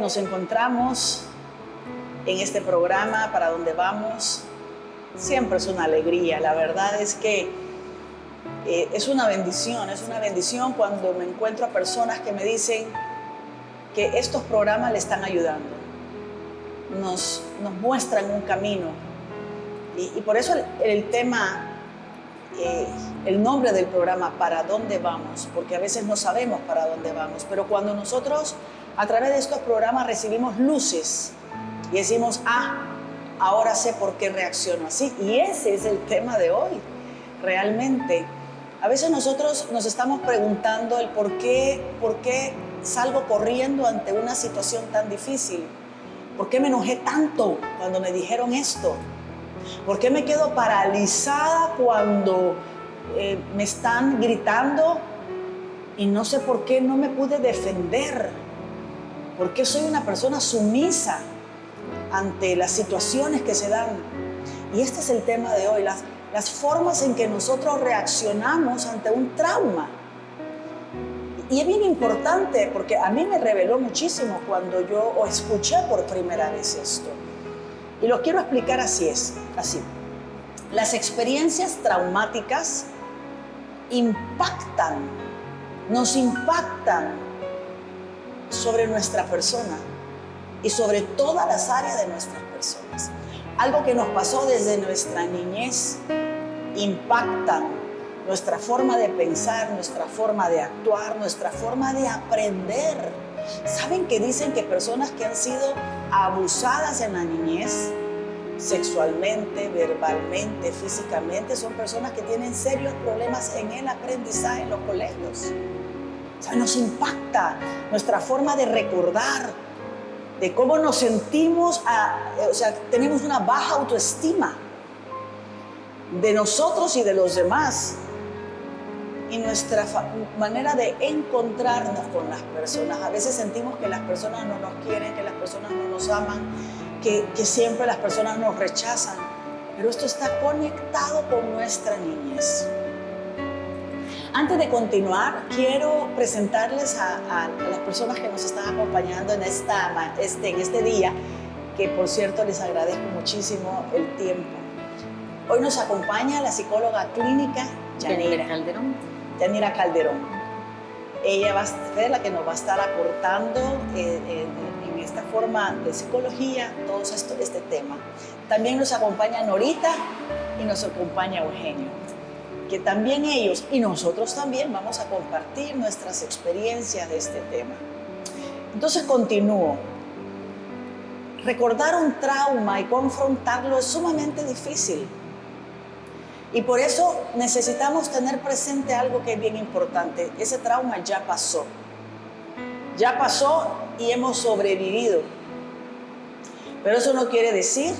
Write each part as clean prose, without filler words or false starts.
nos encontramos en este programa Para Dónde Vamos, siempre es una alegría. La verdad es que es una bendición cuando me encuentro a personas que me dicen que estos programas le están ayudando, nos muestran un camino. Y por eso el tema, el nombre del programa, ¿Para dónde vamos? Porque a veces no sabemos para dónde vamos, pero cuando nosotros a través de estos programas recibimos luces y decimos, ahora sé por qué reacciono así. Y ese es el tema de hoy, realmente. A veces nosotros nos estamos preguntando el por qué salgo corriendo ante una situación tan difícil. ¿Por qué me enojé tanto cuando me dijeron esto? ¿Por qué me quedo paralizada cuando me están gritando y no sé por qué no me pude defender? ¿Por qué soy una persona sumisa ante las situaciones que se dan? Y este es el tema de hoy, las formas en que nosotros reaccionamos ante un trauma. Y es bien importante porque a mí me reveló muchísimo cuando yo escuché por primera vez esto. Y lo quiero explicar así. Las experiencias traumáticas nos impactan sobre nuestra persona y sobre todas las áreas de nuestras personas. Algo que nos pasó desde nuestra niñez impactan nuestra forma de pensar, nuestra forma de actuar, nuestra forma de aprender. ¿Saben que dicen que personas que han sido abusadas en la niñez, sexualmente, verbalmente, físicamente, son personas que tienen serios problemas en el aprendizaje en los colegios? O sea, nos impacta nuestra forma de recordar, de cómo nos sentimos, tenemos una baja autoestima de nosotros y de los demás. Y nuestra manera de encontrarnos con las personas. A veces sentimos que las personas no nos quieren, que las personas no nos aman, que siempre las personas nos rechazan. Pero esto está conectado con nuestra niñez. Antes de continuar, quiero presentarles a las personas que nos están acompañando en este día, que por cierto les agradezco muchísimo el tiempo. Hoy nos acompaña la psicóloga clínica Yanira Calderón. Ella va a ser la que nos va a estar aportando en esta forma de psicología todo este tema. También nos acompaña Norita y nos acompaña Eugenio, que también ellos y nosotros también vamos a compartir nuestras experiencias de este tema. Entonces continúo. Recordar un trauma y confrontarlo es sumamente difícil. Y por eso necesitamos tener presente algo que es bien importante. Ese trauma ya pasó. Ya pasó y hemos sobrevivido. Pero eso no quiere decir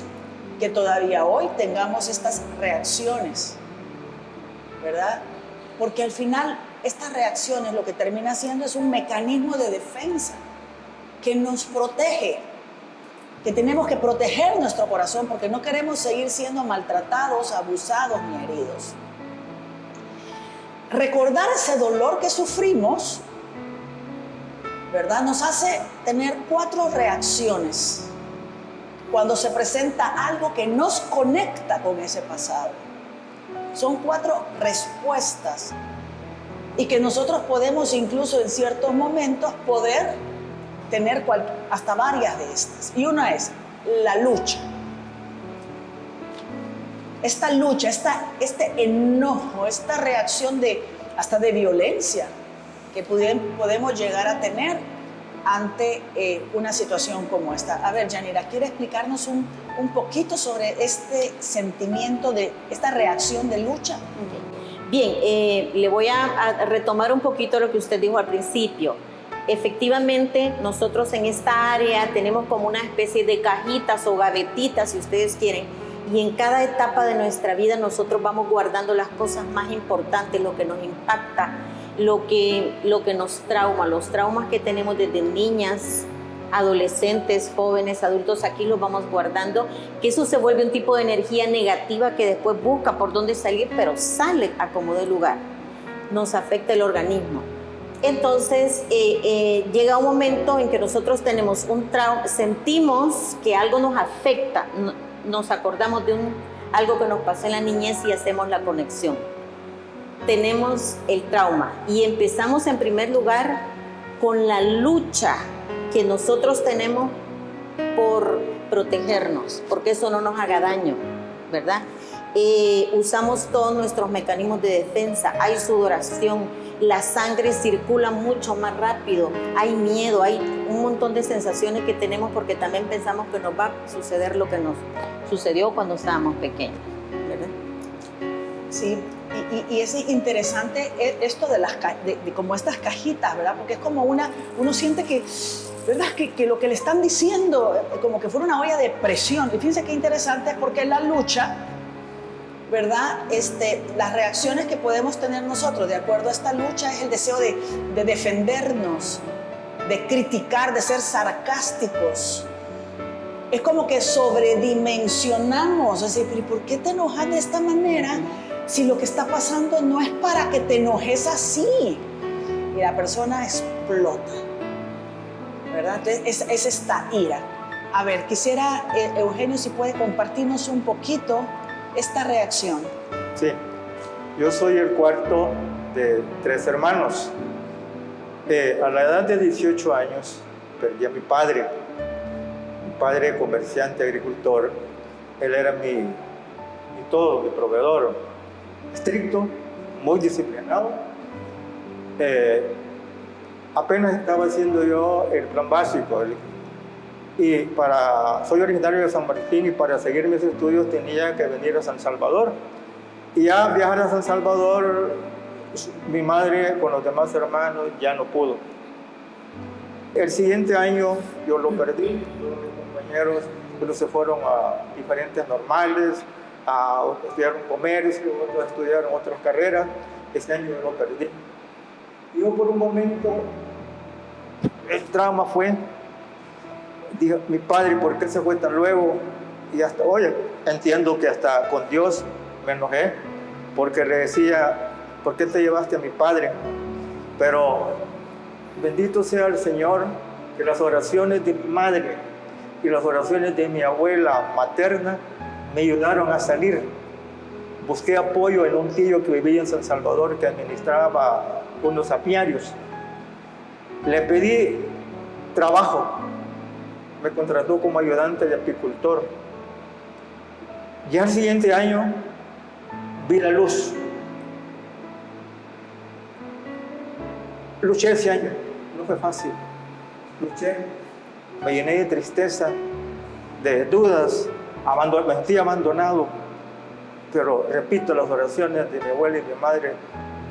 que todavía hoy tengamos estas reacciones, ¿verdad? Porque al final estas reacciones lo que termina siendo es un mecanismo de defensa que nos protege, que tenemos que proteger nuestro corazón porque no queremos seguir siendo maltratados, abusados ni heridos. Recordar ese dolor que sufrimos, ¿verdad?, nos hace tener 4 reacciones cuando se presenta algo que nos conecta con ese pasado. Son 4 respuestas y que nosotros podemos incluso en ciertos momentos poder tener hasta varias de estas. Y una es la lucha. Esta lucha, este enojo, esta reacción hasta de violencia que podemos llegar a tener ante una situación como esta. A ver, Yanira, ¿quiere explicarnos un poquito sobre este sentimiento, de esta reacción de lucha? Bien, le voy a retomar un poquito lo que usted dijo al principio. Efectivamente, nosotros en esta área tenemos como una especie de cajitas o gavetitas, si ustedes quieren, y en cada etapa de nuestra vida nosotros vamos guardando las cosas más importantes, lo que nos impacta, lo que nos trauma, los traumas que tenemos desde niñas, adolescentes, jóvenes, adultos, aquí los vamos guardando, que eso se vuelve un tipo de energía negativa que después busca por dónde salir, pero sale a como de lugar, nos afecta el organismo. Entonces llega un momento en que nosotros tenemos un trauma, sentimos que algo nos afecta, nos acordamos de algo que nos pasó en la niñez y hacemos la conexión. Tenemos el trauma y empezamos en primer lugar con la lucha que nosotros tenemos por protegernos, porque eso no nos haga daño, ¿verdad? Usamos todos nuestros mecanismos de defensa, hay sudoración, la sangre circula mucho más rápido, hay miedo, hay un montón de sensaciones que tenemos porque también pensamos que nos va a suceder lo que nos sucedió cuando estábamos pequeños, ¿verdad? Sí, y es interesante esto de como estas cajitas, ¿verdad? Porque es como uno siente que, ¿verdad? Que lo que le están diciendo, como que fuera una olla de presión. Y fíjense qué interesante es porque la lucha, ¿verdad? Las reacciones que podemos tener nosotros de acuerdo a esta lucha es el deseo de defendernos, de criticar, de ser sarcásticos. Es como que sobredimensionamos, es decir, ¿por qué te enojas de esta manera si lo que está pasando no es para que te enojes así? Y la persona explota, ¿verdad? Entonces es esta ira. A ver, quisiera, Eugenio, si puede compartirnos un poquito esta reacción. Sí, yo soy el cuarto de 3 hermanos. A la edad de 18 años perdí a mi padre comerciante, agricultor. Él era mi todo, mi proveedor, estricto, muy disciplinado. Apenas estaba haciendo yo el plan básico. Soy originario de San Martín y para seguir mis estudios tenía que venir a San Salvador. Y ya viajar a San Salvador, mi madre con los demás hermanos ya no pudo. El siguiente año yo lo perdí, todos mis compañeros unos se fueron a diferentes normales, estudiaron comercio, otros estudiaron otras carreras. Este año yo lo perdí. Yo por un momento, el trauma fue, dije, mi padre, ¿por qué se fue tan luego? Y hasta hoy entiendo que hasta con Dios me enojé, porque le decía, ¿por qué te llevaste a mi padre? Pero bendito sea el Señor, que las oraciones de mi madre y las oraciones de mi abuela materna me ayudaron a salir. Busqué apoyo en un tío que vivía en San Salvador, que administraba unos apiarios. Le pedí trabajo. Me contrató como ayudante de apicultor. Ya el siguiente año vi la luz. Luché ese año, no fue fácil. Luché, me llené de tristeza, de dudas, me sentí abandonado. Pero repito las oraciones de mi abuela y mi madre,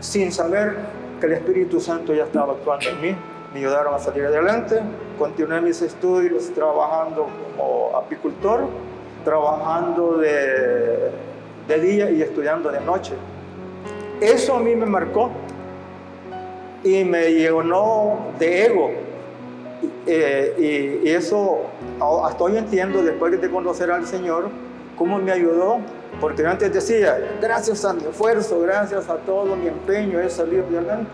sin saber que el Espíritu Santo ya estaba actuando en mí. Me ayudaron a salir adelante. Continué mis estudios trabajando como apicultor, trabajando de día y estudiando de noche. Eso a mí me marcó y me llenó de ego. Y eso hasta hoy entiendo, después de conocer al Señor, cómo me ayudó. Porque antes decía, gracias a mi esfuerzo, gracias a todo mi empeño he salido adelante.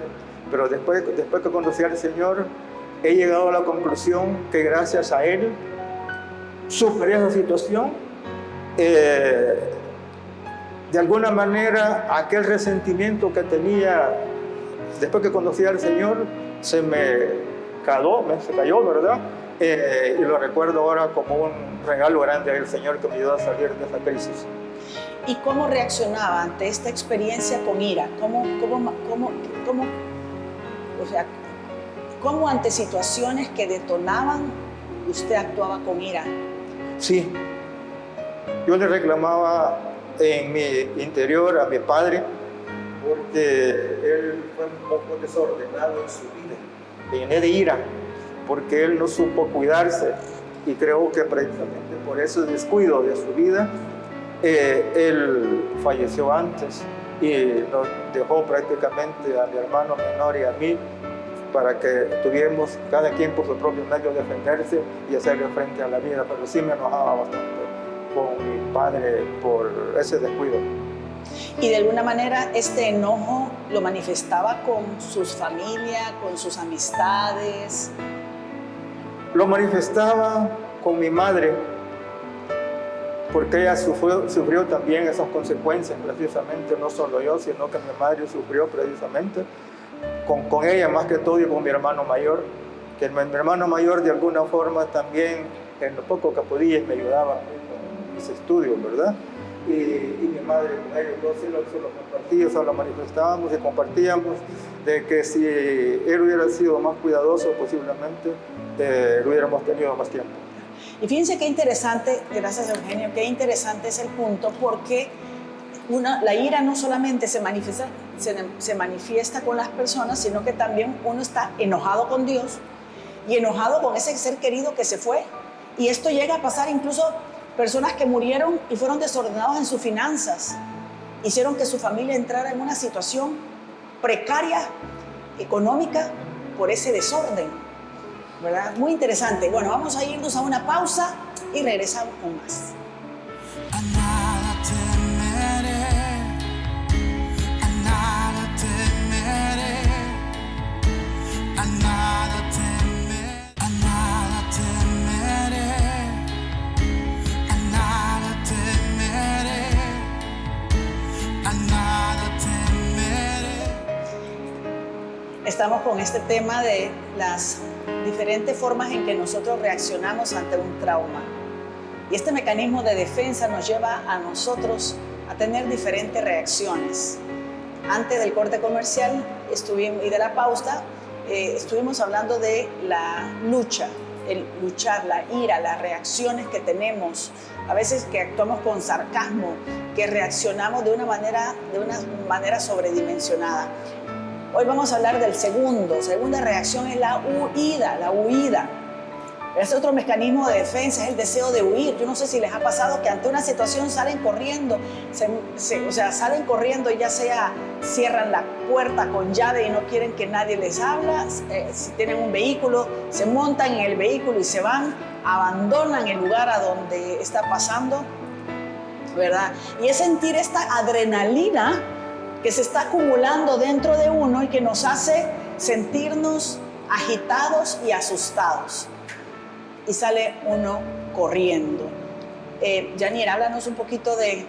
Pero después que conocí al Señor, he llegado a la conclusión que gracias a Él superé esa situación. De alguna manera, aquel resentimiento que tenía después que conocí al Señor se me cayó, ¿verdad? Y lo recuerdo ahora como un regalo grande del Señor que me ayudó a salir de esa crisis. ¿Y cómo reaccionaba ante esta experiencia con ira? ¿Cómo ante situaciones que detonaban usted actuaba con ira? Sí, yo le reclamaba en mi interior a mi padre porque él fue un poco desordenado en su vida. Me llené de ira porque él no supo cuidarse y creo que precisamente por ese descuido de su vida él falleció antes y nos dejó prácticamente a mi hermano menor y a mí para que tuviéramos cada quien por su propio medio defenderse y hacerle frente a la vida. Pero sí me enojaba bastante con mi padre por ese descuido. Y de alguna manera este enojo lo manifestaba con sus familias, con sus amistades. Lo manifestaba con mi madre, porque ella sufrió también esas consecuencias precisamente, no solo yo, sino que mi madre sufrió precisamente con ella más que todo y con mi hermano mayor, que mi hermano mayor de alguna forma también, en lo poco que podía, me ayudaba con mis estudios, ¿verdad? Y mi madre con ellos dos sí lo compartía, lo manifestábamos y compartíamos de que si él hubiera sido más cuidadoso posiblemente, lo hubiéramos tenido más tiempo. Y fíjense qué interesante, gracias Eugenio, qué interesante es el punto, porque la ira no solamente se manifiesta con las personas, sino que también uno está enojado con Dios y enojado con ese ser querido que se fue. Y esto llega a pasar incluso personas que murieron y fueron desordenados en sus finanzas, hicieron que su familia entrara en una situación precaria, económica, por ese desorden. ¿Verdad? Muy interesante. Bueno, vamos a irnos a una pausa y regresamos con más. A nada temeré, a nada temeré, a nada temeré, a nada temeré, a nada temeré, a nada temeré. Estamos con este tema de las diferentes formas en que nosotros reaccionamos ante un trauma. Y este mecanismo de defensa nos lleva a nosotros a tener diferentes reacciones. Antes del corte comercial y de la pausa, estuvimos hablando de la lucha, el luchar, la ira, las reacciones que tenemos. A veces que actuamos con sarcasmo, que reaccionamos de una manera sobredimensionada. Hoy vamos a hablar del segunda reacción es la huida. Es otro mecanismo de defensa, es el deseo de huir. Yo no sé si les ha pasado que ante una situación salen corriendo, salen corriendo y ya sea cierran la puerta con llave y no quieren que nadie les habla. Si tienen un vehículo, se montan en el vehículo y se van, abandonan el lugar a donde está pasando, ¿verdad? Y es sentir esta adrenalina que se está acumulando dentro de uno y que nos hace sentirnos agitados y asustados. Y sale uno corriendo. Yanier, háblenos un poquito de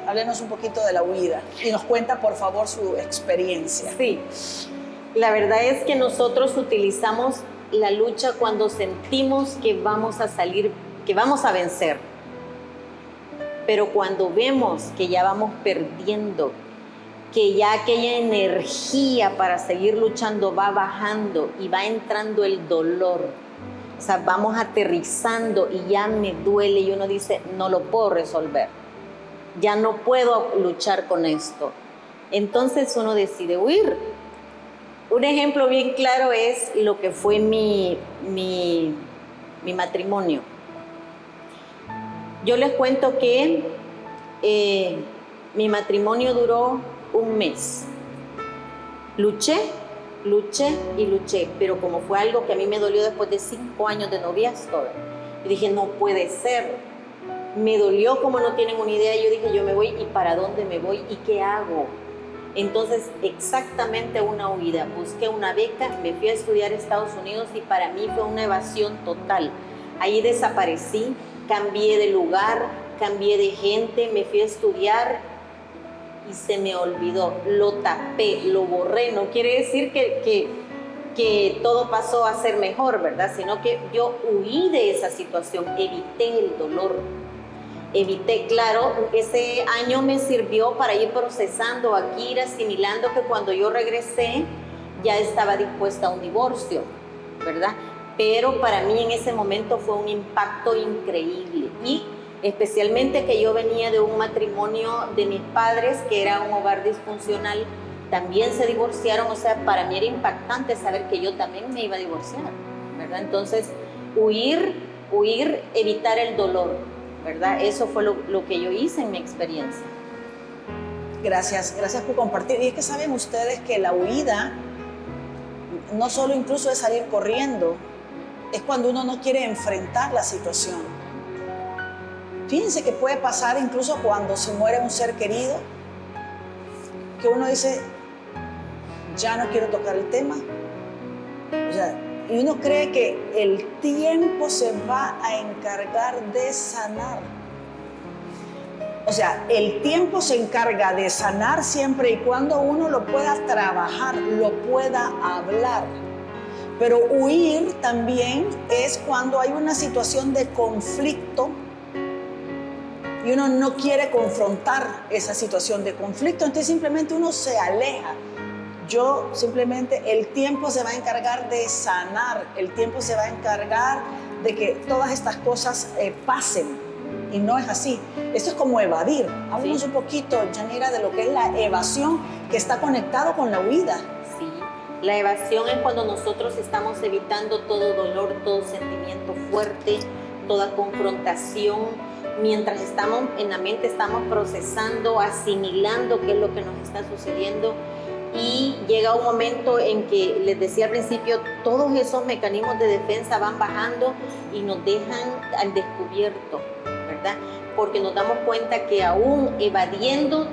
la huida y nos cuenta, por favor, su experiencia. Sí, la verdad es que nosotros utilizamos la lucha cuando sentimos que vamos a salir, que vamos a vencer. Pero cuando vemos que ya vamos perdiendo, que ya aquella energía para seguir luchando va bajando y va entrando el dolor. O sea, vamos aterrizando y ya me duele y uno dice, no lo puedo resolver. Ya no puedo luchar con esto. Entonces uno decide huir. Un ejemplo bien claro es lo que fue mi matrimonio. Yo les cuento que mi matrimonio duró un mes. Luché, pero como fue algo que a mí me dolió después de 5 años de noviazgo, yo dije, no puede ser. Me dolió como no tienen una idea. Yo dije, yo me voy, ¿y para dónde me voy? ¿Y qué hago? Entonces, exactamente una huida. Busqué una beca, me fui a estudiar a Estados Unidos y para mí fue una evasión total. Ahí desaparecí, cambié de lugar, cambié de gente, me fui a estudiar y se me olvidó, lo tapé, lo borré. No quiere decir que todo pasó a ser mejor, ¿verdad? Sino que yo huí de esa situación, evité el dolor. Claro, ese año me sirvió para ir procesando aquí, ir asimilando que cuando yo regresé ya estaba dispuesta a un divorcio, ¿verdad? Pero para mí en ese momento fue un impacto increíble y especialmente que yo venía de un matrimonio de mis padres, que era un hogar disfuncional, también se divorciaron, o sea, para mí era impactante saber que yo también me iba a divorciar, ¿verdad? Entonces, huir, evitar el dolor, ¿verdad? Eso fue lo que yo hice en mi experiencia. Gracias por compartir. Y es que saben ustedes que la huida no solo incluso es salir corriendo, es cuando uno no quiere enfrentar la situación. Fíjense que puede pasar incluso cuando se muere un ser querido, que uno dice, ya no quiero tocar el tema. O sea, y uno cree que el tiempo se va a encargar de sanar. O sea, el tiempo se encarga de sanar siempre y cuando uno lo pueda trabajar, lo pueda hablar. Pero huir también es cuando hay una situación de conflicto y uno no quiere confrontar esa situación de conflicto, entonces simplemente uno se aleja. Yo simplemente, el tiempo se va a encargar de sanar, el tiempo se va a encargar de que todas estas cosas pasen. Y no es así. Esto es como evadir. Hablemos un poquito, Yanira, de lo que es la evasión, que está conectado con la huida. Sí, la evasión es cuando nosotros estamos evitando todo dolor, todo sentimiento fuerte, toda confrontación. Mientras estamos en la mente, estamos procesando, asimilando qué es lo que nos está sucediendo. Y llega un momento en que, les decía al principio, todos esos mecanismos de defensa van bajando y nos dejan al descubierto, ¿verdad? Porque nos damos cuenta que aún evadiendo,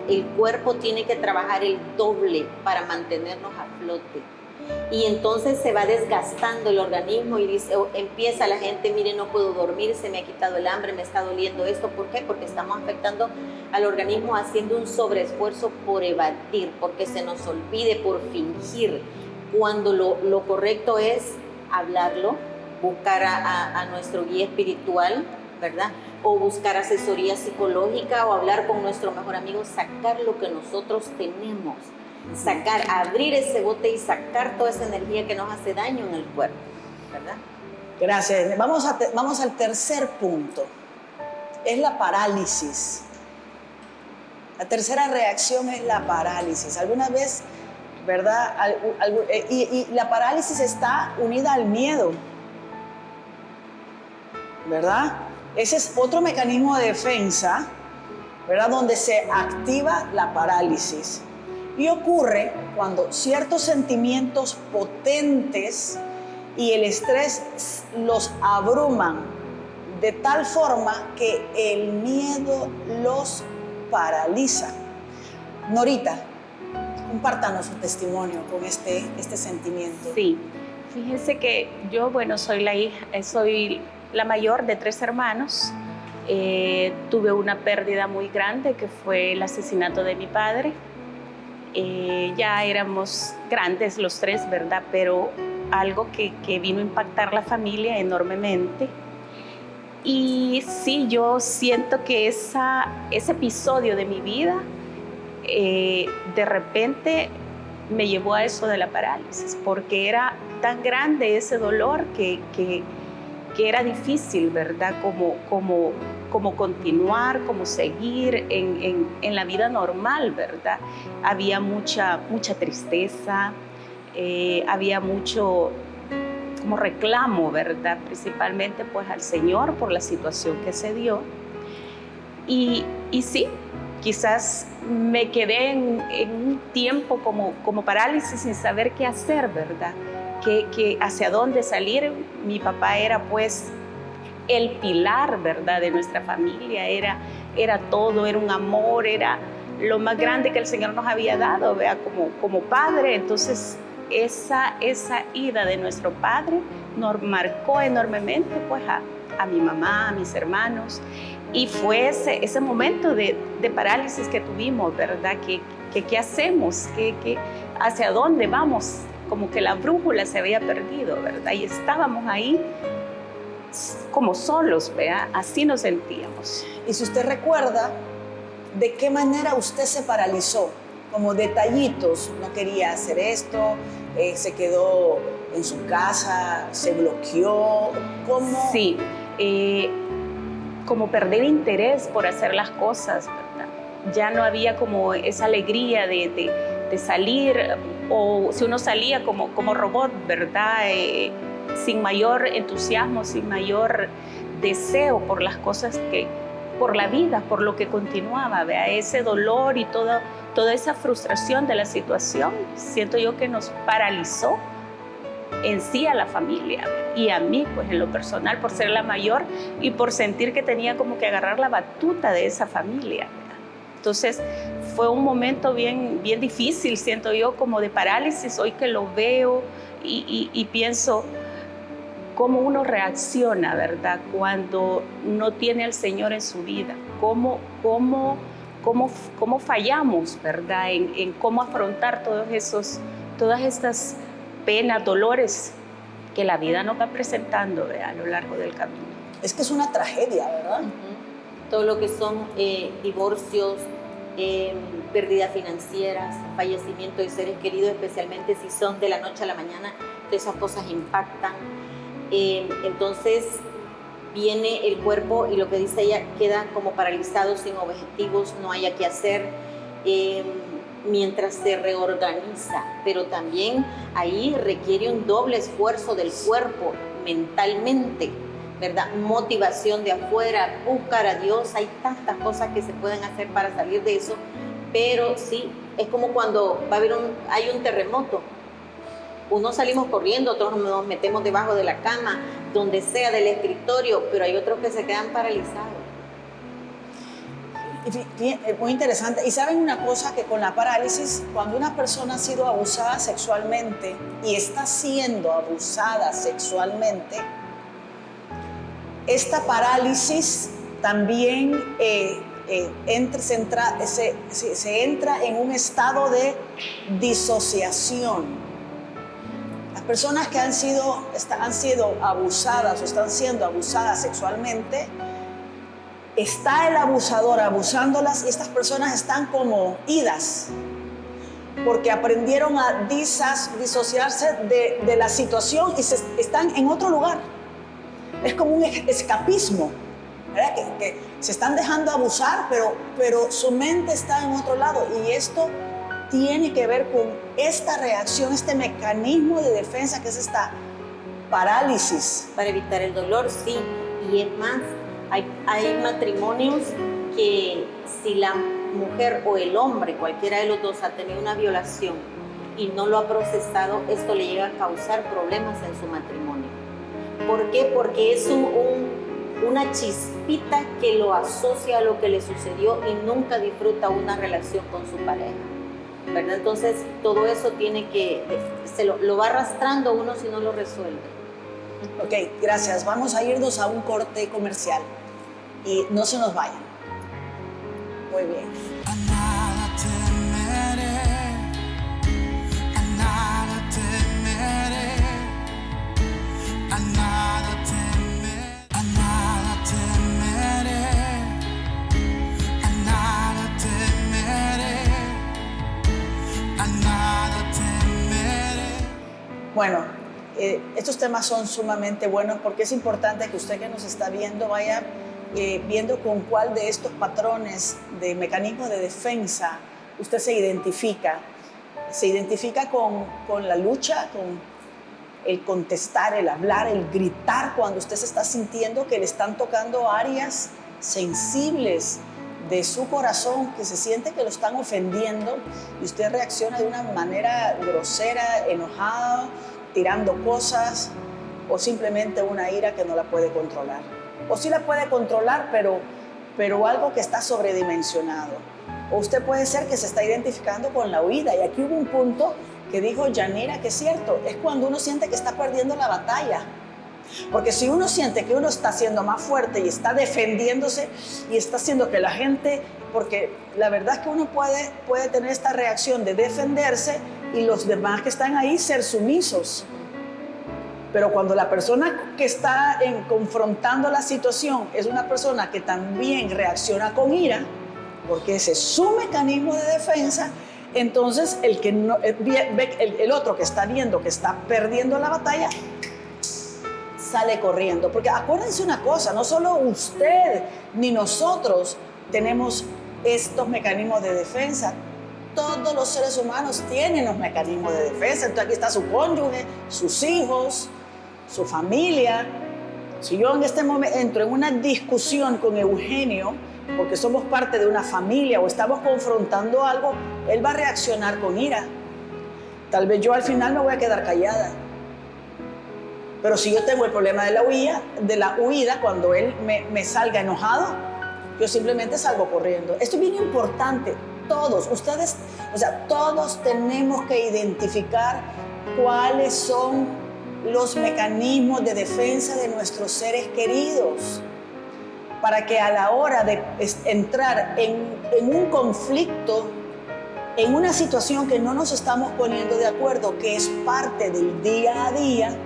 el cuerpo tiene que trabajar el doble para mantenernos a flote. Y entonces se va desgastando el organismo y dice, empieza la gente, mire, no puedo dormir, se me ha quitado el hambre, me está doliendo esto. ¿Por qué? Porque estamos afectando al organismo haciendo un sobreesfuerzo por evadir, porque se nos olvide, por fingir, cuando lo correcto es hablarlo, buscar a nuestro guía espiritual, ¿verdad? O buscar asesoría psicológica o hablar con nuestro mejor amigo, sacar lo que nosotros tenemos. Sacar, abrir ese bote y sacar toda esa energía que nos hace daño en el cuerpo, ¿verdad? Gracias. Vamos al tercer punto. Es la parálisis. La tercera reacción es la parálisis. Alguna vez, ¿verdad? Y la parálisis está unida al miedo, ¿verdad? Ese es otro mecanismo de defensa, ¿verdad? Donde se activa la parálisis. Y ocurre cuando ciertos sentimientos potentes y el estrés los abruman de tal forma que el miedo los paraliza. Norita, compártanos su testimonio con este sentimiento. Sí, fíjense que yo, bueno, soy la mayor de 3 hermanos. Tuve una pérdida muy grande que fue el asesinato de mi padre. Ya éramos grandes los 3, ¿verdad? Pero algo que vino a impactar la familia enormemente. Y sí, yo siento que ese episodio de mi vida de repente me llevó a eso de la parálisis, porque era tan grande ese dolor que era difícil, ¿verdad? Como continuar, como seguir en la vida normal, ¿verdad? Había mucha tristeza, había mucho como reclamo, ¿verdad? Principalmente pues al Señor por la situación que se dio. Y sí, quizás me quedé en un tiempo como parálisis sin saber qué hacer, ¿verdad? Que hacia dónde salir. Mi papá era pues el pilar, ¿verdad? De nuestra familia, era todo, era un amor, era lo más grande que el Señor nos había dado, ¿verdad? Como padre. Entonces esa ida de nuestro padre nos marcó enormemente pues a mi mamá, a mis hermanos, y fue ese momento de parálisis que tuvimos, ¿verdad? ¿Qué hacemos? ¿Hacia dónde vamos? Como que la brújula se había perdido, ¿verdad? Y estábamos ahí como solos, ¿verdad? Así nos sentíamos. Y si usted recuerda, ¿de qué manera usted se paralizó? Como detallitos, no quería hacer esto, se quedó en su casa, se bloqueó, ¿cómo? Sí, como perder interés por hacer las cosas, ¿verdad? Ya no había como esa alegría de salir, o si uno salía como robot, ¿verdad? Sin mayor entusiasmo, sin mayor deseo por las cosas por la vida, por lo que continuaba, ¿verdad? Ese dolor y toda esa frustración de la situación, siento yo que nos paralizó en sí a la familia y a mí, pues en lo personal, por ser la mayor y por sentir que tenía como que agarrar la batuta de esa familia, ¿verdad? Entonces fue un momento bien difícil, siento yo, como de parálisis, hoy que lo veo y pienso cómo uno reacciona, ¿verdad? Cuando no tiene al Señor en su vida, cómo fallamos, ¿verdad? En cómo afrontar todas estas penas, dolores que la vida nos va presentando, ¿verdad? A lo largo del camino. Es que es una tragedia, ¿verdad? Todo lo que son divorcios, pérdidas financieras, fallecimiento de seres queridos, especialmente si son de la noche a la mañana, todas esas cosas impactan. Entonces viene el cuerpo y lo que dice ella, queda como paralizado, sin objetivos, no haya qué hacer, mientras se reorganiza, pero también ahí requiere un doble esfuerzo del cuerpo mentalmente, ¿verdad? Motivación de afuera, buscar a Dios, hay tantas cosas que se pueden hacer para salir de eso, pero sí, es como cuando hay un terremoto. Unos salimos corriendo, otros nos metemos debajo de la cama, donde sea, del escritorio, pero hay otros que se quedan paralizados. Muy interesante. Y saben una cosa, que con la parálisis, cuando una persona ha sido abusada sexualmente y está siendo abusada sexualmente, esta parálisis también se entra en un estado de disociación. Las personas que han sido abusadas o están siendo abusadas sexualmente, está el abusador abusándolas y estas personas están como idas, porque aprendieron a disociarse de la situación y están en otro lugar. Es como un escapismo, ¿verdad? Que se están dejando abusar, pero su mente está en otro lado, y esto tiene que ver con esta reacción, este mecanismo de defensa que es esta parálisis. Para evitar el dolor, sí, y es más, hay matrimonios que si la mujer o el hombre, cualquiera de los dos, ha tenido una violación y no lo ha procesado, esto le llega a causar problemas en su matrimonio. ¿Por qué? Porque es una chispita que lo asocia a lo que le sucedió y nunca disfruta una relación con su pareja, ¿verdad? Entonces todo eso lo va arrastrando uno si no lo resuelve. Ok, gracias. Vamos a irnos a un corte comercial y no se nos vayan. Muy bien. A nada temeré, a nada temeré, a nada temeré, a nada temeré, a nada temeré, a nada temeré. Bueno, estos temas son sumamente buenos porque es importante que usted que nos está viendo vaya viendo con cuál de estos patrones de mecanismos de defensa usted se identifica. Se identifica con la lucha, con el contestar, el hablar, el gritar cuando usted se está sintiendo que le están tocando áreas sensibles de su corazón, que se siente que lo están ofendiendo y usted reacciona de una manera grosera, enojado, tirando cosas, o simplemente una ira que no la puede controlar. O sí la puede controlar, pero algo que está sobredimensionado. O usted puede ser que se está identificando con la huida. Y aquí hubo un punto que dijo Yanira, que es cierto, es cuando uno siente que está perdiendo la batalla. Porque si uno siente que uno está siendo más fuerte y está defendiéndose y está haciendo que la gente, porque la verdad es que uno puede tener esta reacción de defenderse y los demás que están ahí ser sumisos. Pero cuando la persona que está confrontando la situación es una persona que también reacciona con ira, porque ese es su mecanismo de defensa, entonces el otro que está viendo que está perdiendo la batalla sale corriendo. Porque acuérdense una cosa, no solo usted ni nosotros tenemos estos mecanismos de defensa. Todos los seres humanos tienen los mecanismos de defensa. Entonces aquí está su cónyuge, sus hijos, su familia. Si yo en este momento entro en una discusión con Eugenio, porque somos parte de una familia o estamos confrontando algo, él va a reaccionar con ira. Tal vez yo al final me voy a quedar callada. Pero si yo tengo el problema de la huida, cuando él me salga enojado, yo simplemente salgo corriendo. Esto es bien importante. Todos, ustedes, o sea, todos tenemos que identificar cuáles son los mecanismos de defensa de nuestros seres queridos, para que a la hora de entrar en un conflicto, en una situación que no nos estamos poniendo de acuerdo, que es parte del día a día,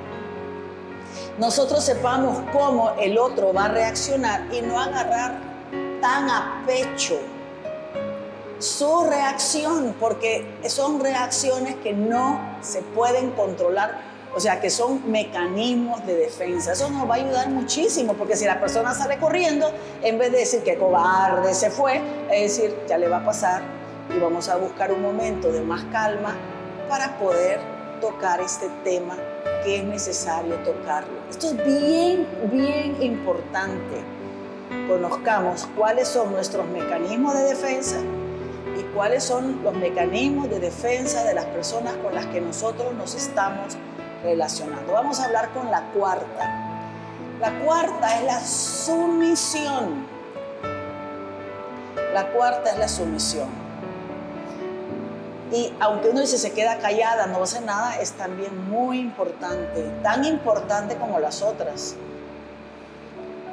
nosotros sepamos cómo el otro va a reaccionar y no agarrar tan a pecho su reacción, porque son reacciones que no se pueden controlar. O sea, que son mecanismos de defensa. Eso nos va a ayudar muchísimo, porque si la persona sale corriendo, en vez de decir que cobarde se fue, es decir, ya le va a pasar, y vamos a buscar un momento de más calma para poder tocar este tema que es necesario tocarlo. Esto es bien, bien importante. Conozcamos cuáles son nuestros mecanismos de defensa y cuáles son los mecanismos de defensa de las personas con las que nosotros nos estamos relacionando. Vamos a hablar con la cuarta. La cuarta es la sumisión. La cuarta es la sumisión. Y aunque uno dice se queda callada, no hace nada, es también muy importante, tan importante como las otras.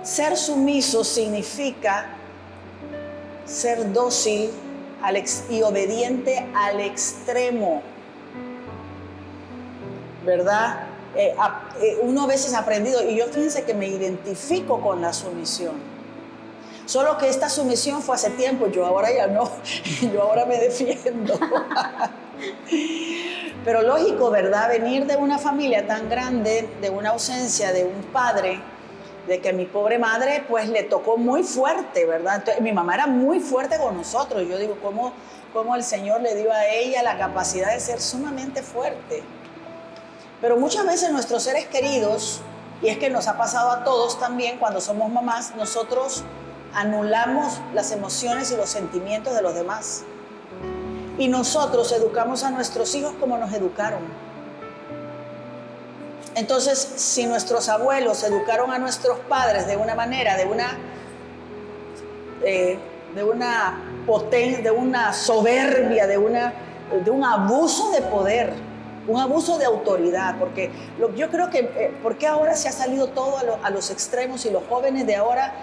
Ser sumiso significa ser dócil y obediente al extremo, ¿verdad? Uno a veces ha aprendido, y yo fíjense que me identifico con la sumisión. Solo que esta sumisión fue hace tiempo, yo ahora ya no, yo ahora me defiendo. Pero lógico, ¿verdad? Venir de una familia tan grande, de una ausencia de un padre, de que mi pobre madre pues le tocó muy fuerte, ¿verdad? Entonces, mi mamá era muy fuerte con nosotros. Yo digo, ¿cómo el Señor le dio a ella la capacidad de ser sumamente fuerte? Pero muchas veces nuestros seres queridos, y es que nos ha pasado a todos también cuando somos mamás, nosotros anulamos las emociones y los sentimientos de los demás. Y nosotros educamos a nuestros hijos como nos educaron. Entonces, si nuestros abuelos educaron a nuestros padres de una manera, de una potencia, de una soberbia, de un abuso de poder, un abuso de autoridad, porque yo creo que, ¿por qué ahora se ha salido todo a los extremos y los jóvenes de ahora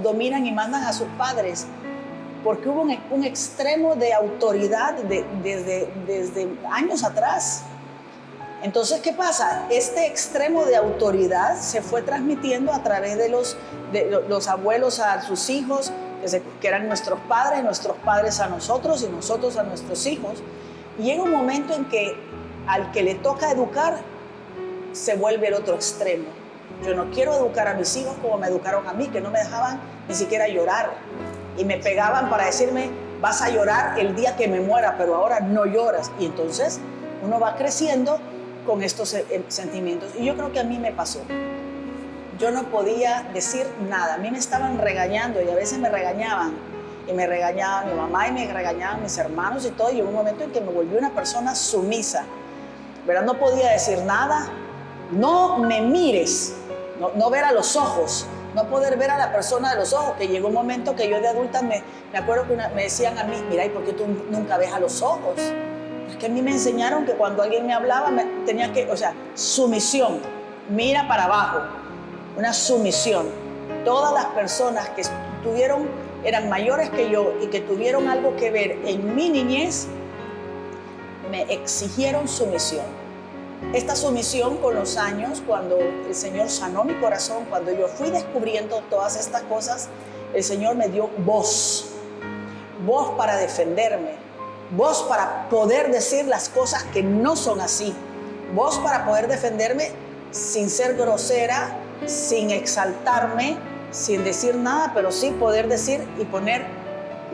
dominan y mandan a sus padres? Porque hubo un extremo de autoridad desde años atrás. Entonces, ¿qué pasa? Este extremo de autoridad se fue transmitiendo a través de los abuelos a sus hijos, que eran nuestros padres a nosotros y nosotros a nuestros hijos. Y llega un momento en que al que le toca educar, se vuelve el otro extremo. Yo no quiero educar a mis hijos como me educaron a mí, que no me dejaban ni siquiera llorar. Y me pegaban para decirme, vas a llorar el día que me muera, pero ahora no lloras. Y entonces uno va creciendo con estos sentimientos. Y yo creo que a mí me pasó. Yo no podía decir nada. A mí me estaban regañando y a veces me regañaban. Y me regañaba mi mamá y me regañaban mis hermanos y todo. Y hubo un momento en que me volví una persona sumisa. ¿Verdad? No podía decir nada. No me mires. No ver a los ojos. No poder ver a la persona de los ojos. Que llegó un momento que yo de adulta me acuerdo que me decían a mí, mira, ¿y por qué tú nunca ves a los ojos? Es que a mí me enseñaron que cuando alguien me hablaba tenía que, sumisión, mira para abajo, una sumisión. Todas las personas que eran mayores que yo y que tuvieron algo que ver en mi niñez, me exigieron sumisión. Esta sumisión con los años, cuando el Señor sanó mi corazón, cuando yo fui descubriendo todas estas cosas, el Señor me dio voz para defenderme, voz para poder decir las cosas que no son así, voz para poder defenderme sin ser grosera, sin exaltarme, sin decir nada, pero sí poder decir y poner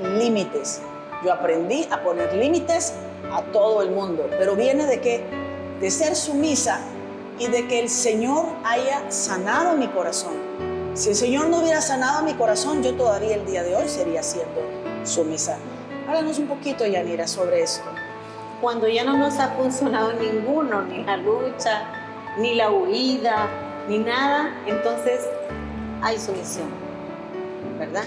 límites. Yo aprendí a poner límites a todo el mundo, pero viene de qué? De ser sumisa y de que el Señor haya sanado mi corazón. Si el Señor no hubiera sanado mi corazón, yo todavía el día de hoy sería siendo sumisa. Háblanos un poquito, Yanira, sobre esto. Cuando ya no nos ha funcionado ninguno, ni la lucha, ni la huida, ni nada, entonces hay sumisión. ¿verdad?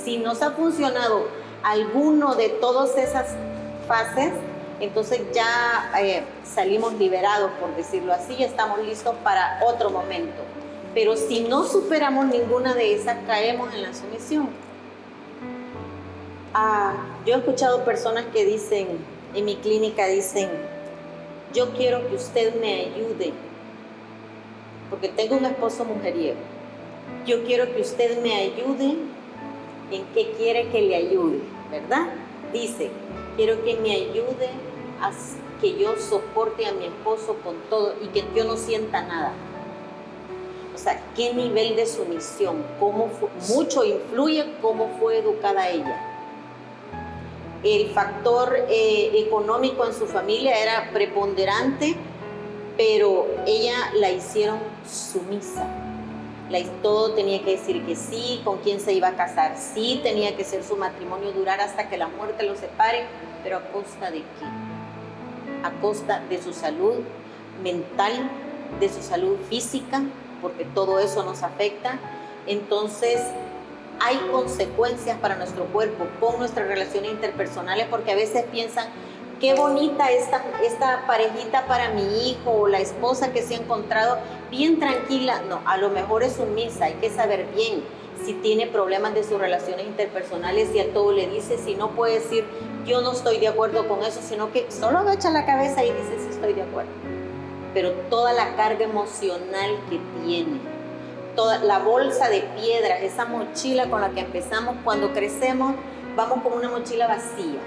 Si nos ha funcionado alguno de todas esas fases, entonces ya salimos liberados, por decirlo así, y estamos listos para otro momento. Pero si no superamos ninguna de esas, caemos en la sumisión. Yo he escuchado personas que dicen, en mi clínica dicen, yo quiero que usted me ayude, porque tengo un esposo mujeriego. Yo quiero que usted me ayude en qué quiere que le ayude, ¿verdad? Dice, quiero que me ayude a que yo soporte a mi esposo con todo y que yo no sienta nada. O sea, ¿qué nivel de sumisión? Mucho influye cómo fue educada ella. El factor económico en su familia era preponderante, pero ella la hicieron sumisa. Todo tenía que decir que sí, con quién se iba a casar, sí, tenía que ser su matrimonio durar hasta que la muerte los separe, pero ¿a costa de qué? A costa de su salud mental, de su salud física, porque todo eso nos afecta. Entonces, hay consecuencias para nuestro cuerpo con nuestras relaciones interpersonales, porque a veces piensan, qué bonita esta parejita para mi hijo o la esposa que se ha encontrado bien tranquila. No, a lo mejor es sumisa, hay que saber bien si tiene problemas de sus relaciones interpersonales y a todo le dice, si no puede decir, yo no estoy de acuerdo con eso, sino que solo agacha la cabeza y dice, sí estoy de acuerdo. Pero toda la carga emocional que tiene, toda la bolsa de piedras, esa mochila con la que empezamos cuando crecemos, vamos con una mochila vacía.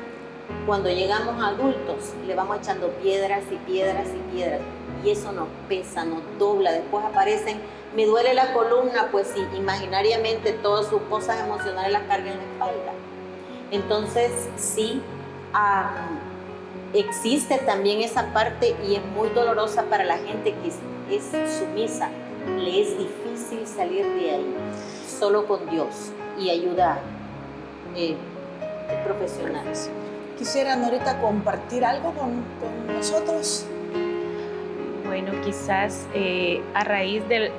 Cuando llegamos a adultos, le vamos echando piedras y piedras y piedras. Y eso nos pesa, nos dobla. Después aparecen, me duele la columna, pues sí, imaginariamente todas sus cosas emocionales las cargan en la espalda. Entonces, sí, existe también esa parte y es muy dolorosa para la gente que es sumisa. Le es difícil salir de ahí, solo con Dios y ayuda profesional. Quisiera, Norita, compartir algo con nosotros. Bueno, quizás a raíz de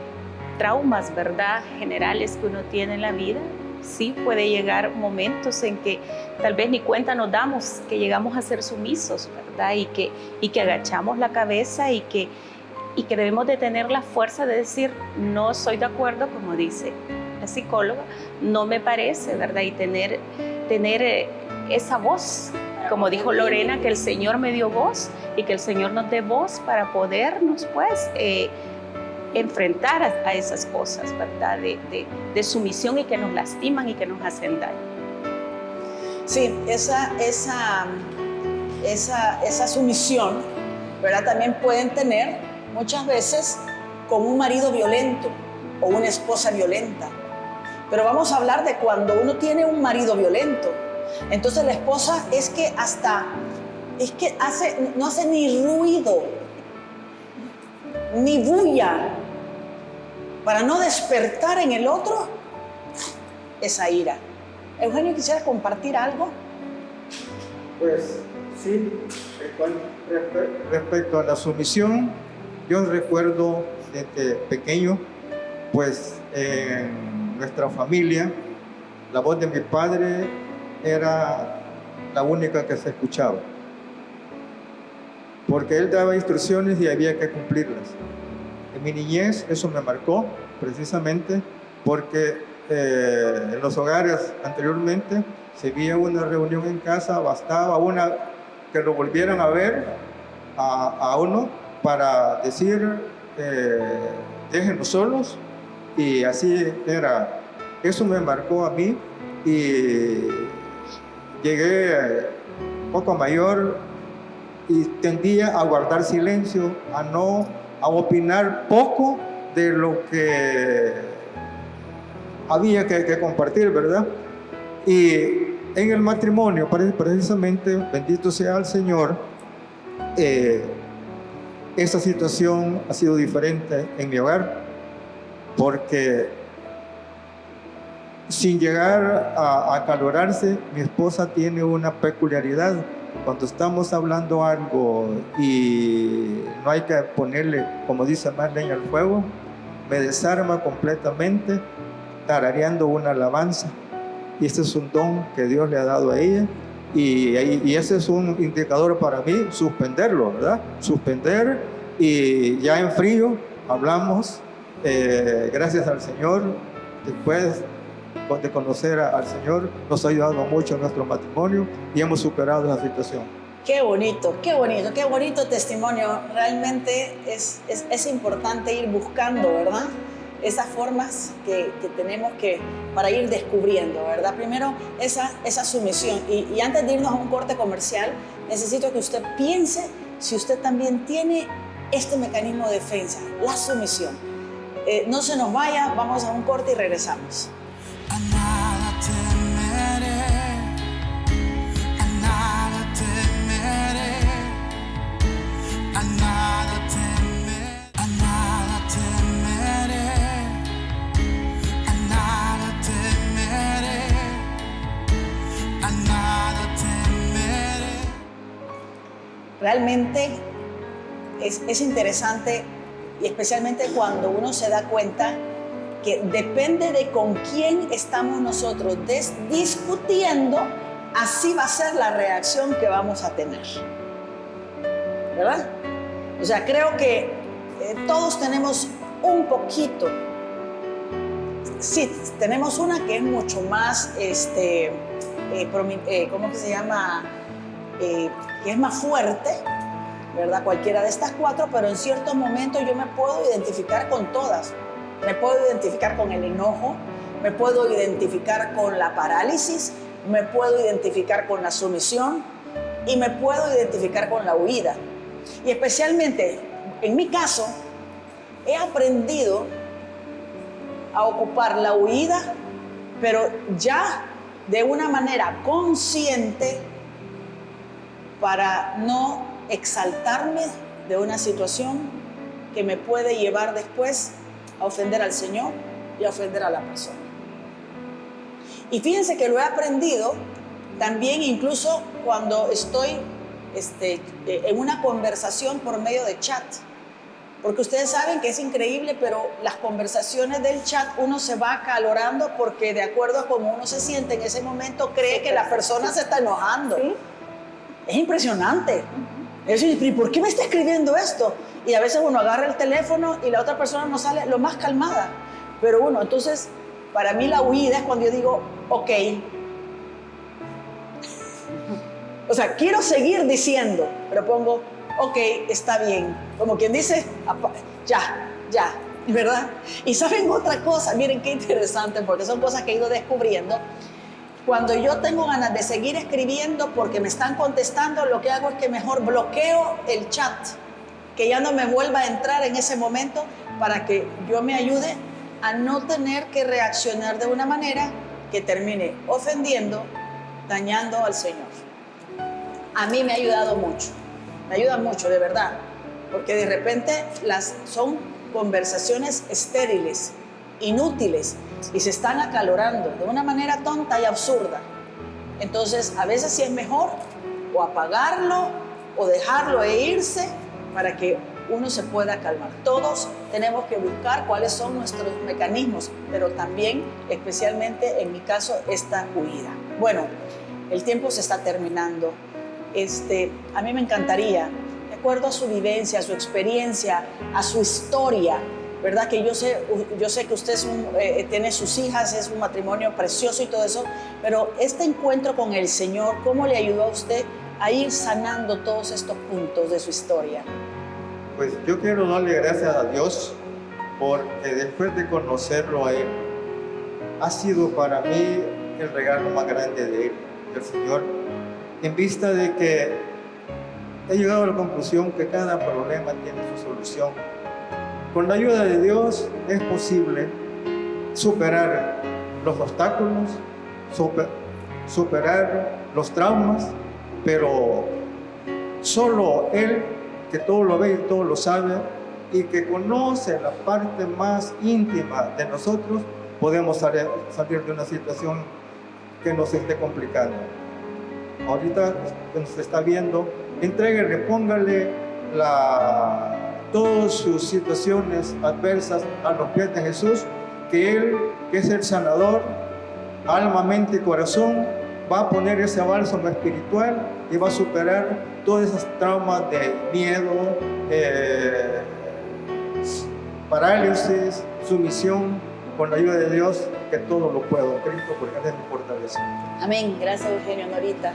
traumas, ¿verdad?, generales que uno tiene en la vida, sí puede llegar momentos en que tal vez ni cuenta nos damos que llegamos a ser sumisos, ¿verdad? Y que agachamos la cabeza y que debemos de tener la fuerza de decir, no estoy de acuerdo, como dice la psicóloga, no me parece, ¿verdad? Y tener esa voz, como dijo Lorena, que el Señor me dio voz y que el Señor nos dé voz para podernos, pues, enfrentar a esas cosas, ¿verdad? De sumisión y que nos lastiman y que nos hacen daño. Sí, esa sumisión, ¿verdad? También pueden tener muchas veces con un marido violento o una esposa violenta. Pero vamos a hablar de cuando uno tiene un marido violento. Entonces la esposa no hace ni ruido, ni bulla, para no despertar en el otro esa ira. Eugenio, ¿quisiera compartir algo? Pues sí, respecto a la sumisión, yo recuerdo desde pequeño, pues en nuestra familia, la voz de mi padre era la única que se escuchaba, porque él daba instrucciones y había que cumplirlas. En mi niñez eso me marcó precisamente porque en los hogares anteriormente, si había una reunión en casa, bastaba que lo volvieran a ver a uno para decir déjenos solos, y así era. Eso me marcó a mí y llegué un poco mayor y tendía a guardar silencio, a opinar poco de lo que había que compartir, ¿verdad? Y en el matrimonio, precisamente, bendito sea el Señor, esa situación ha sido diferente en mi hogar, porque sin llegar a acalorarse, mi esposa tiene una peculiaridad. Cuando estamos hablando algo y no hay que ponerle, como dice, más leña al fuego, me desarma completamente, tarareando una alabanza. Y este es un don que Dios le ha dado a ella. Y ese es un indicador para mí, suspenderlo, ¿verdad? Suspender, y ya en frío hablamos, gracias al Señor, después de conocer al Señor, nos ha ayudado mucho en nuestro matrimonio y hemos superado la situación. Qué bonito, qué bonito, qué bonito testimonio. Realmente es importante ir buscando, ¿verdad? Esas formas que tenemos que para ir descubriendo, ¿verdad? Primero, esa sumisión. Y antes de irnos a un corte comercial, necesito que usted piense si usted también tiene este mecanismo de defensa, la sumisión. No se nos vaya, vamos a un corte y regresamos. A nada temeré, a nada temeré, a nada temeré, a nada temeré, a nada temeré, a nada temeré. Realmente es interesante, y especialmente cuando uno se da cuenta que depende de con quién estamos nosotros discutiendo, así va a ser la reacción que vamos a tener, ¿verdad? O sea, creo que todos tenemos un poquito. Sí, tenemos una que es mucho más, ¿cómo que se llama? Que es más fuerte, ¿verdad? Cualquiera de estas cuatro, pero en ciertos momentos yo me puedo identificar con todas. Me puedo identificar con el enojo, me puedo identificar con la parálisis, me puedo identificar con la sumisión y me puedo identificar con la huida. Y especialmente, en mi caso, he aprendido a ocupar la huida, pero ya de una manera consciente, para no exaltarme de una situación que me puede llevar después a ofender al Señor y a ofender a la persona. Y fíjense que lo he aprendido también incluso cuando estoy en una conversación por medio de chat. Porque ustedes saben que es increíble, pero las conversaciones del chat uno se va acalorando porque de acuerdo a cómo uno se siente en ese momento cree que la persona se está enojando. ¿Sí? Es impresionante. Es decir, ¿y por qué me está escribiendo esto? Y a veces uno agarra el teléfono y la otra persona no sale lo más calmada. Pero uno, entonces, para mí la huida es cuando yo digo, ok. O sea, quiero seguir diciendo, pero pongo, ok, está bien. Como quien dice, ya, ¿verdad? Y ¿saben otra cosa? Miren qué interesante, porque son cosas que he ido descubriendo. Cuando yo tengo ganas de seguir escribiendo porque me están contestando, lo que hago es que mejor bloqueo el chat, que ya no me vuelva a entrar en ese momento, para que yo me ayude a no tener que reaccionar de una manera que termine ofendiendo, dañando al Señor. A mí me ha ayudado mucho, me ayuda mucho, de verdad, porque de repente son conversaciones estériles, inútiles, y se están acalorando de una manera tonta y absurda. Entonces, a veces sí es mejor o apagarlo o dejarlo e irse para que uno se pueda calmar. Todos tenemos que buscar cuáles son nuestros mecanismos, pero también, especialmente en mi caso, esta huida. Bueno, el tiempo se está terminando. A mí me encantaría, de acuerdo a su vivencia, a su experiencia, a su historia, ¿verdad? Que yo sé que usted tiene sus hijas, es un matrimonio precioso y todo eso, pero este encuentro con el Señor, ¿cómo le ayudó a usted a ir sanando todos estos puntos de su historia? Pues yo quiero darle gracias a Dios, porque después de conocerlo a Él, ha sido para mí el regalo más grande de Él, del Señor, en vista de que he llegado a la conclusión que cada problema tiene su solución. Con la ayuda de Dios es posible superar los obstáculos, superar los traumas, pero solo Él, que todo lo ve y todo lo sabe y que conoce la parte más íntima de nosotros, podemos salir de una situación que nos esté complicando. Ahorita que nos está viendo, entréguele, póngale todas sus situaciones adversas a los pies de Jesús que Él, que es el sanador, alma, mente y corazón, va a poner ese bálsamo espiritual y va a superar todas esas traumas de miedo, parálisis, sumisión, con la ayuda de Dios, que todo lo puedo en Cristo, porque Él es mi fortaleza. Amén. Gracias, Eugenio. Norita.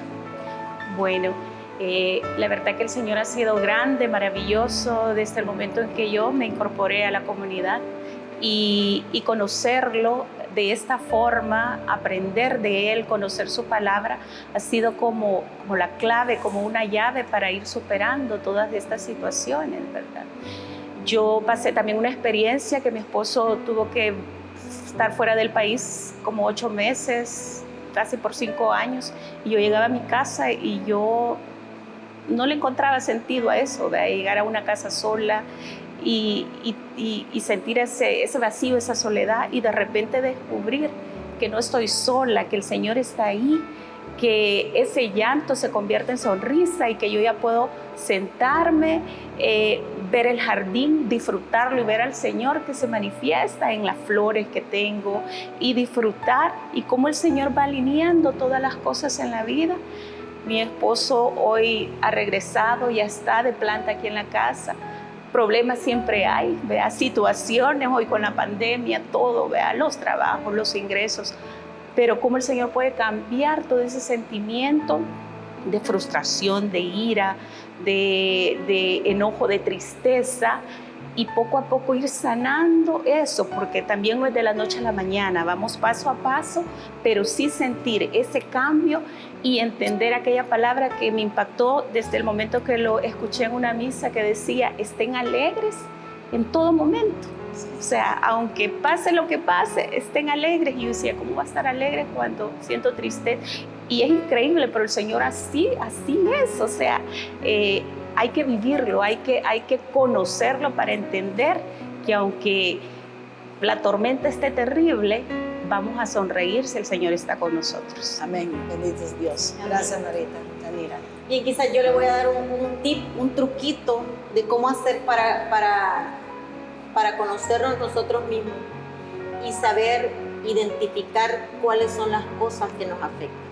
Bueno, la verdad que el Señor ha sido grande, maravilloso desde el momento en que yo me incorporé a la comunidad y conocerlo de esta forma, aprender de Él, conocer su palabra, ha sido como la clave, como una llave para ir superando todas estas situaciones, ¿verdad? Yo pasé también una experiencia que mi esposo tuvo que estar fuera del país como 8 meses, casi por 5 años, y yo llegaba a mi casa y yo no le encontraba sentido a eso, de llegar a una casa sola y sentir ese vacío, esa soledad, y de repente descubrir que no estoy sola, que el Señor está ahí, que ese llanto se convierte en sonrisa y que yo ya puedo sentarme, ver el jardín, disfrutarlo y ver al Señor que se manifiesta en las flores que tengo y disfrutar y cómo el Señor va alineando todas las cosas en la vida. Mi esposo hoy ha regresado, ya está de planta aquí en la casa. Problemas siempre hay, vea, situaciones hoy con la pandemia, todo, vea, los trabajos, los ingresos, pero cómo el Señor puede cambiar todo ese sentimiento de frustración, de ira, de enojo, de tristeza, y poco a poco ir sanando eso, porque también no es de la noche a la mañana, vamos paso a paso, pero sí sentir ese cambio y entender aquella palabra que me impactó desde el momento que lo escuché en una misa que decía, estén alegres en todo momento. O sea, aunque pase lo que pase, estén alegres. Y yo decía, ¿cómo va a estar alegre cuando siento tristeza? Y es increíble, pero el Señor así es. O sea, hay que vivirlo, hay que conocerlo para entender que aunque la tormenta esté terrible, vamos a sonreír si el Señor está con nosotros. Amén. Bendito es Dios. Gracias, Norita. Yanira. Bien, quizás yo le voy a dar un tip, un truquito de cómo hacer para conocernos nosotros mismos y saber identificar cuáles son las cosas que nos afectan.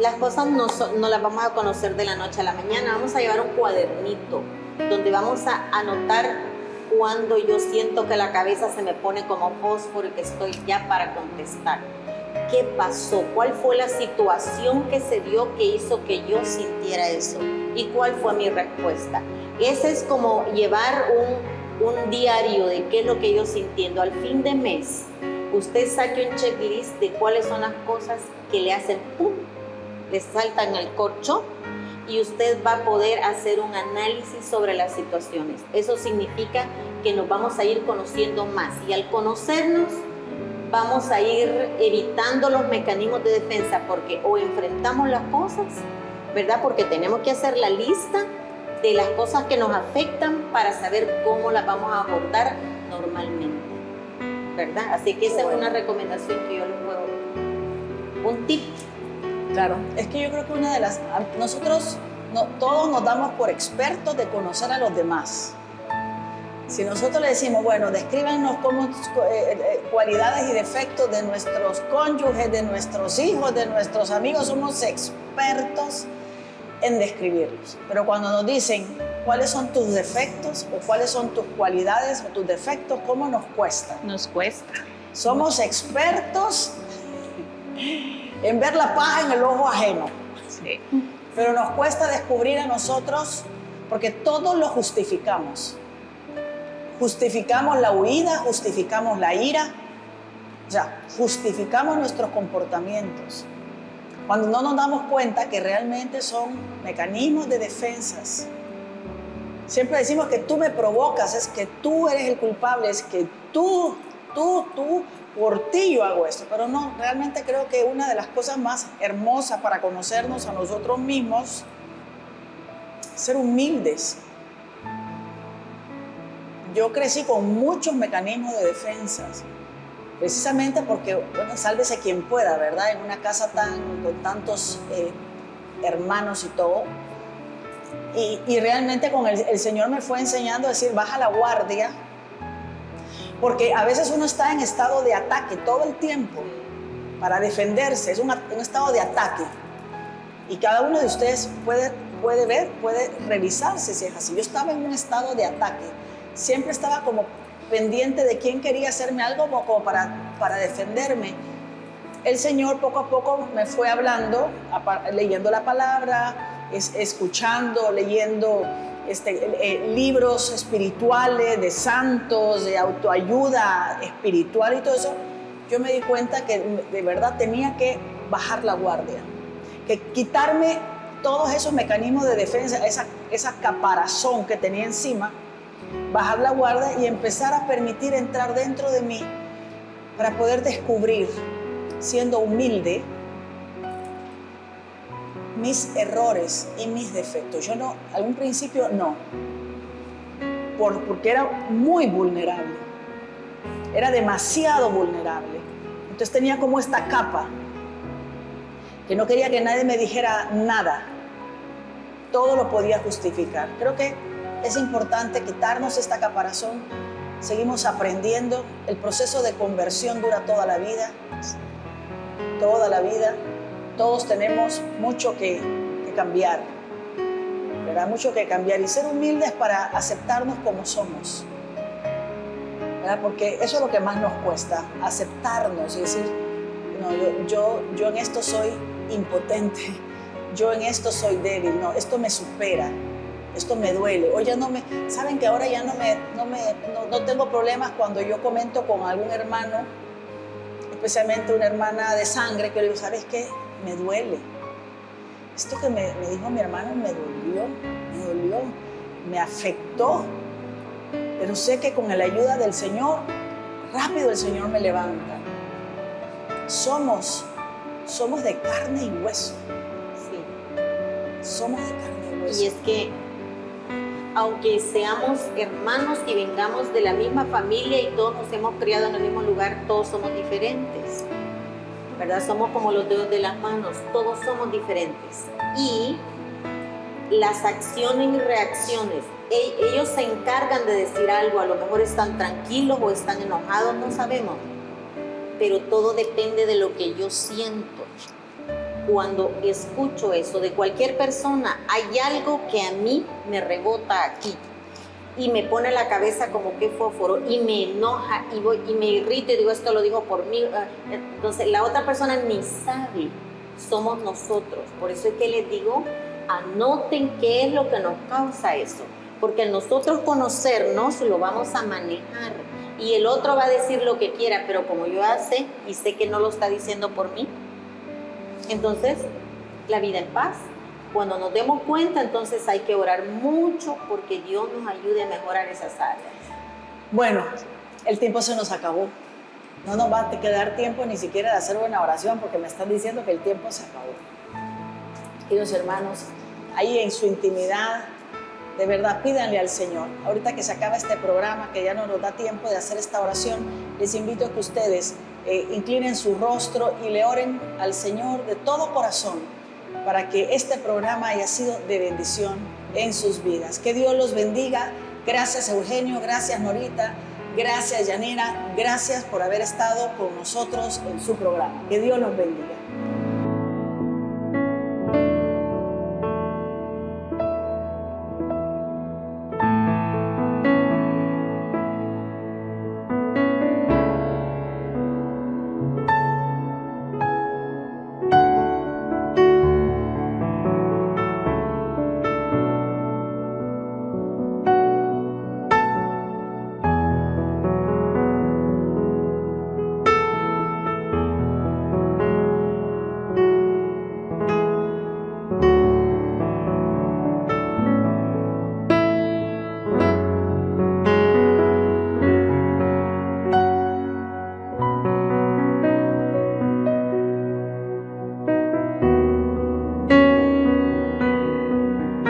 Las cosas no las vamos a conocer de la noche a la mañana. Vamos a llevar un cuadernito donde vamos a anotar cuando yo siento que la cabeza se me pone como fósforo y que estoy ya para contestar. ¿Qué pasó? ¿Cuál fue la situación que se dio que hizo que yo sintiera eso? ¿Y cuál fue mi respuesta? Ese es como llevar un diario de qué es lo que yo sintiendo. Al fin de mes, usted saque un checklist de cuáles son las cosas que le hacen ¡pum!, le saltan al corcho, y usted va a poder hacer un análisis sobre las situaciones. Eso significa que nos vamos a ir conociendo más, y al conocernos vamos a ir evitando los mecanismos de defensa, porque o enfrentamos las cosas, ¿verdad? Porque tenemos que hacer la lista de las cosas que nos afectan para saber cómo las vamos a abordar normalmente, ¿verdad? Así que esa es una recomendación que yo les puedo dar. Un tip. Claro, es que yo creo que una de las... Nosotros todos nos damos por expertos de conocer a los demás. Si nosotros le decimos, bueno, descríbanos cualidades y defectos de nuestros cónyuges, de nuestros hijos, de nuestros amigos, somos expertos en describirlos. Pero cuando nos dicen cuáles son tus defectos o cuáles son tus cualidades o tus defectos, ¿cómo nos cuesta? Nos cuesta. Somos expertos en ver la paja en el ojo ajeno. Sí. Pero nos cuesta descubrir a nosotros porque todo lo justificamos. Justificamos la huida, justificamos la ira, o sea, justificamos nuestros comportamientos. Cuando no nos damos cuenta que realmente son mecanismos de defensas. Siempre decimos que tú me provocas, es que tú eres el culpable, es que tú, por ti yo hago esto. Pero no, realmente creo que una de las cosas más hermosas para conocernos a nosotros mismos es ser humildes. Yo crecí con muchos mecanismos de defensas, precisamente porque, bueno, sálvese quien pueda, ¿verdad? En una casa con tantos hermanos y todo. Y realmente con el Señor me fue enseñando a decir, baja la guardia, Porque a veces uno está en estado de ataque todo el tiempo para defenderse, es un estado de ataque. Y cada uno de ustedes puede ver, puede revisarse si es así. Yo estaba en un estado de ataque, siempre estaba como pendiente de quién quería hacerme algo como para defenderme. El Señor poco a poco me fue hablando, leyendo la palabra, escuchando, leyendo libros espirituales de santos, de autoayuda espiritual y todo eso. Yo me di cuenta que de verdad tenía que bajar la guardia, que quitarme todos esos mecanismos de defensa, esa caparazón que tenía encima, bajar la guardia y empezar a permitir entrar dentro de mí para poder descubrir, siendo humilde, mis errores y mis defectos. Yo no, al un principio no, porque era muy vulnerable, era demasiado vulnerable. Entonces tenía como esta capa, que no quería que nadie me dijera nada, todo lo podía justificar. Creo que es importante quitarnos esta caparazón, seguimos aprendiendo, el proceso de conversión dura toda la vida, todos tenemos mucho que cambiar, ¿verdad? Mucho que cambiar y ser humildes para aceptarnos como somos, ¿verdad? Porque eso es lo que más nos cuesta, aceptarnos y decir, no, yo en esto soy impotente, yo en esto soy débil, no, esto me supera, esto me duele. O ya saben que ahora ya no tengo problemas cuando yo comento con algún hermano, especialmente una hermana de sangre, que le digo, ¿sabes qué? Me duele. Esto que me dijo mi hermano me dolió, me afectó, pero sé que con la ayuda del Señor, rápido el Señor me levanta. Somos de carne y hueso. Sí. Somos de carne y hueso. Y es que, aunque seamos hermanos y vengamos de la misma familia y todos nos hemos criado en el mismo lugar, todos somos diferentes, ¿verdad? Somos como los dedos de las manos, todos somos diferentes. Y las acciones y reacciones, ellos se encargan de decir algo, a lo mejor están tranquilos o están enojados, no sabemos, pero todo depende de lo que yo siento. Cuando escucho eso de cualquier persona, hay algo que a mí me rebota aquí y me pone la cabeza como que fósforo y me enoja y me irrita y digo, esto lo dijo por mí. Entonces la otra persona ni sabe, somos nosotros. Por eso es que les digo, anoten qué es lo que nos causa eso, porque al nosotros conocernos lo vamos a manejar y el otro va a decir lo que quiera, pero como yo sé y sé que no lo está diciendo por mí, entonces la vida en paz. Cuando nos demos cuenta, entonces hay que orar mucho porque Dios nos ayude a mejorar esas áreas. Bueno, el tiempo se nos acabó. No nos va a quedar tiempo ni siquiera de hacer una oración porque me están diciendo que el tiempo se acabó. Queridos hermanos, ahí en su intimidad, de verdad, pídanle al Señor. Ahorita que se acaba este programa, que ya no nos da tiempo de hacer esta oración, les invito a que ustedes inclinen su rostro y le oren al Señor de todo corazón para que este programa haya sido de bendición en sus vidas. Que Dios los bendiga. Gracias Eugenio, gracias Norita, gracias Yanira, gracias por haber estado con nosotros en su programa. Que Dios los bendiga.